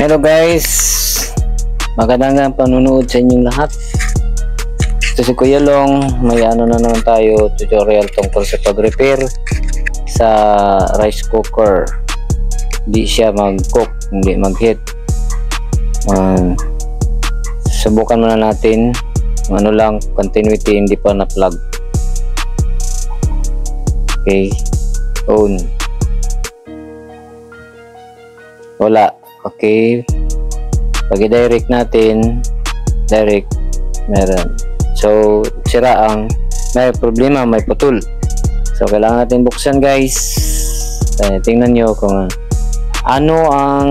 Hello guys, magandang panunood sa inyong lahat. Ito si Kuya Long. May ano na naman tayo, tutorial tungkol sa pag-repair sa rice cooker. Hindi siya mag-cook, hindi mag-heat. Subukan muna natin. Ano lang, continuity, hindi pa na-plug. Okay, on. Wala. Okay, pag i-direct natin, direct, meron. So, sira ang, may problema, may putol. So, kailangan natin buksan guys. Tingnan nyo kung ano ang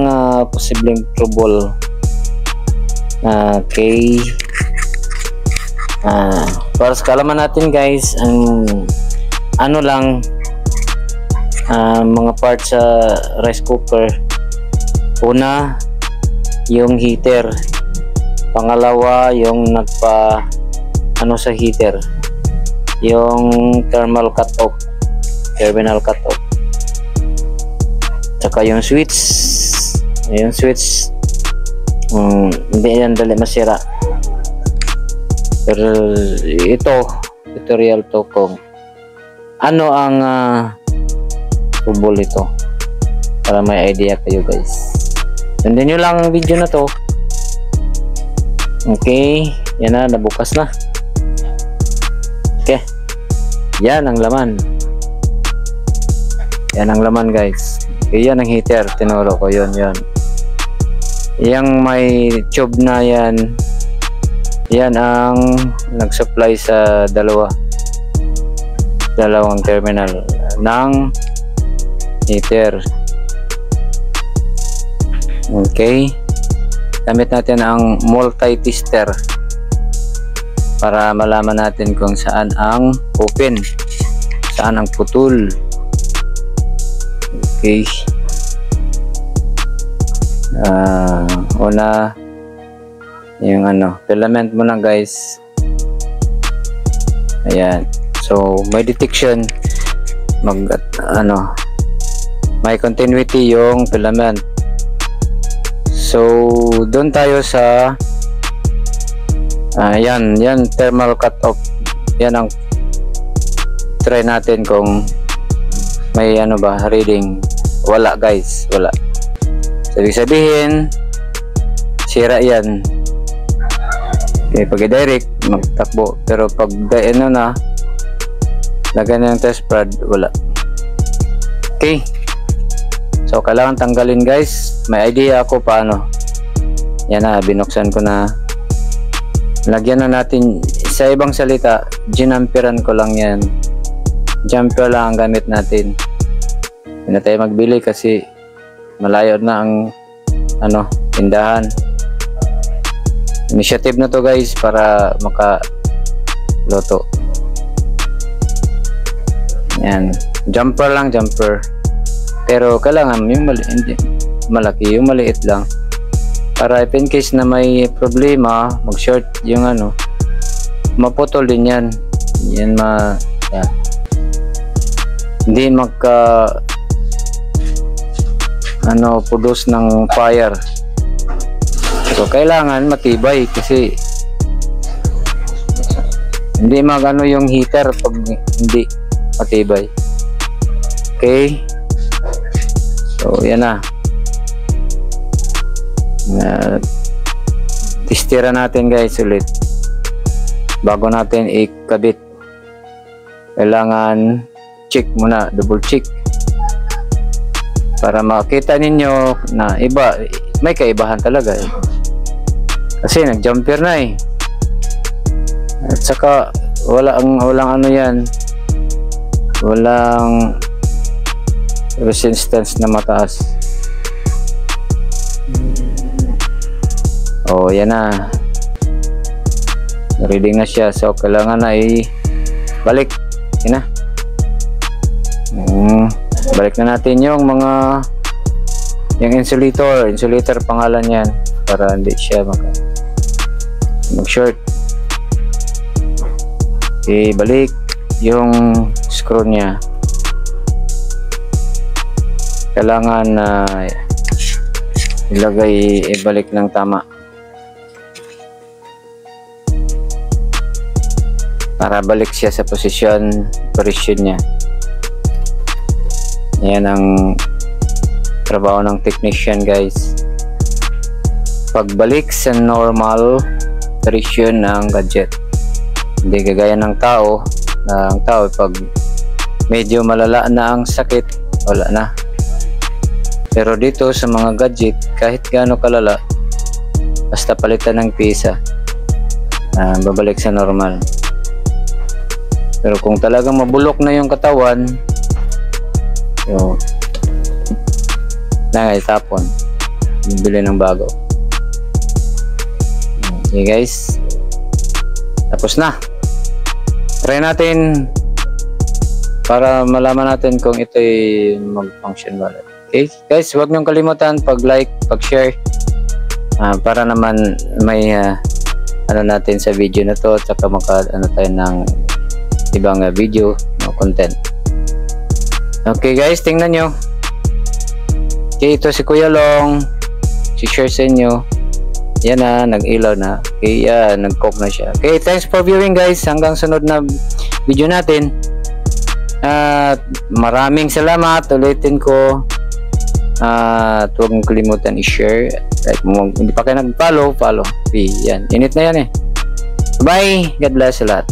posibleng trouble. Okay. Para sa kalaman natin guys, ang ano lang, mga parts sa rice cooker. Una, yung heater. Pangalawa, yung ano sa heater, yung thermal cut-off, terminal cut-off. Tsaka yung switch. Yung switch, hindi yan dali masira. Pero ito, tutorial to kung ano ang trouble ito, para may idea kayo guys. Sundan nyo lang ang video na to. Okay, yan na, nabukas na. Okay, yan ang laman. Yan ang laman guys. Okay, yan ang heater, tinuro ko, yun. Yang may tube na yan, yan ang nag-supply sa dalawang terminal ng heater. Okay, gamit natin ang multi-tester para malaman natin kung saan ang open, saan ang putol. Okay, una yung filament muna guys. Ayan, so may detection, may continuity yung filament. So doon tayo sa yan thermal cut-off. Yan ang try natin kung may reading. Wala guys, wala. So ibig sabihin sira yan. Okay, pag i-direct magtakbo, pero pag lagyan ng test pad, wala. Okay, so kailangan tanggalin guys. May idea ako paano. Yan na, binuksan ko na. Lagyan na natin, sa ibang salita, ginamperan ko lang yan. Jumper lang ang gamit natin. Hindi na tayo magbili kasi malayo na ang tindahan. Initiative na to guys para makaluto. Yan, jumper lang, jumper. Pero kailangan yung malaki, yung maliit lang, para if in case na may problema, mag-short yung maputol din yan. Yan hindi produce ng fire. So kailangan matibay kasi hindi yung heater pag hindi matibay. Okay, so yan na. Testira natin guys ulit bago natin ikabit. Kailangan check muna, double check, para makita ninyo na may kaibahan talaga kasi nag-jumper na at saka walang yan, walang resistance na mataas. Yan na, reading na siya. So kailangan na balik. Yan na, balik na natin yung insulator pangalan yan, para hindi siya mag-short. Balik yung screw niya. Kailangan ilagay, ibalik ng tama para balik siya sa posisyon niya. Yan ang trabaho ng technician, guys. Pagbalik sa normal posisyon ng gadget. Hindi kagaya ng tao. Ang tao pag medyo malala na ang sakit, wala na. Pero dito sa mga gadget, kahit gaano kalala, basta palitan ng pisa, babalik sa normal. Pero kung talagang mabulok na yung katawan, itapon, bibili ng bago. Okay guys, tapos na. Try natin para malaman natin kung ito'y mag-function ba. Okay guys, huwag niyong kalimutan pag-like, pag-share, para naman may natin sa video na to, at saka tayo ng ibang video content. Okay guys, tingnan nyo. Okay, ito si Kuya Long, si share sa inyo. Yan na, nag-ilaw na. Okay, nag-cook na siya. Okay, thanks for viewing guys. Hanggang sunod na video natin. At maraming salamat. Ulitin ko. At huwag mong kalimutan i-share. At hindi pa kayo nag-follow, follow. Okay, yan. Init na yan eh. Bye. God bless sa lahat.